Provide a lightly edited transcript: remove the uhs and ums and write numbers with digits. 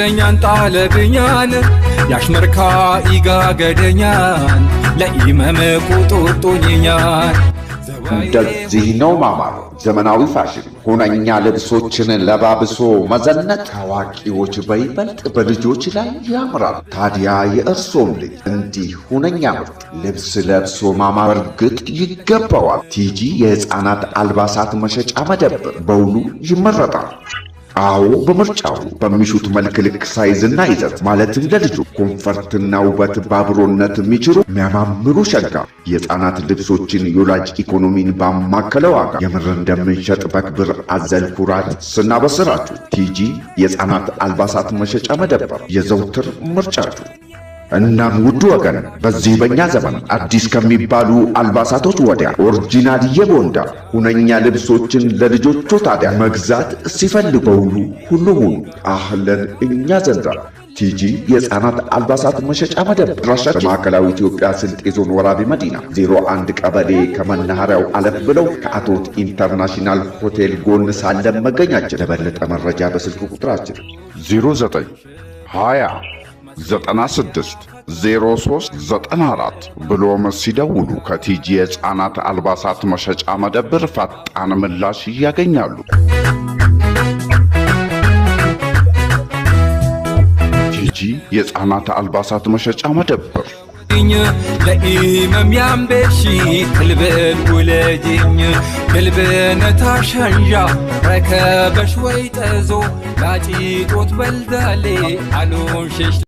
ቁመኛን ጣለብኛን ያሽመርካ ኢጋ ገደኛን ለኢመም ቁጡጡኝኛን እንደዚህ ነው ማማር ዘመናዊ ፋሽን ሁነኛ ልብሶችን ለባብሶ መዘነጥ ታዋቂዎች በይበልጥ በልጆች ላይ ያምራል። ታዲያ የእርሶም ልጅ እንዲህ ሁነኛ ምርጥ ልብስ ለብሶ ማማር እርግጥ ይገባዋል። ቲጂ የሕፃናት አልባሳት መሸጫ መደብር በውሉ ይመረጣል። አዎ በምርጫው በሚሹት መልክ ልክ ሳይዝና ይዘት ማለትም ለልጁ ኮምፈርትና ውበት ባብሮነት የሚችሉ የሚያማምሩ ሸጋ የሕፃናት ልብሶችን የወላጅ ኢኮኖሚን ባማከለ ዋጋ የምር እንደምንሸጥ በክብር አዘል ኩራት ስናበስራችሁ ቲጂ የሕፃናት አልባሳት መሸጫ መደብር የዘውትር ምርጫችሁ። እናም ውድ ወገን በዚህ በእኛ ዘመን አዲስ ከሚባሉ አልባሳቶች ወዲያ ኦሪጂናል የቦንዳ ሁነኛ ልብሶችን ለልጆቹ ታዲያ መግዛት ሲፈልጉ ሁሉ አህለን እኛ ዘንዳ ቲጂ የሕፃናት አልባሳት መሸጫ መደብር አድራሻችን በማዕከላዊ ኢትዮጵያ ስልጤ ዞን ወራቤ መዲና 01 ቀበሌ ከመናኸሪያው አለፍ ብለው ከአቶት ኢንተርናሽናል ሆቴል ጎን ሳለም መገኛችን። ለበለጠ መረጃ በስልክ ቁጥራችን 09 20 96 03 94 ብሎም ሲደውሉ ከቲጂ የሕፃናት አልባሳት መሸጫ መደብር ፈጣን ምላሽ ያገኛሉ። ቲጂ የሕፃናት አልባሳት መሸጫ መደብር ለኢመም ያምበሺ ክልበን ውለጅኝ ክልበን ታሻንዣ ረከበሽ ወይ ጠዞ ላጪጦት በልዳሌ አሉን ሸሽ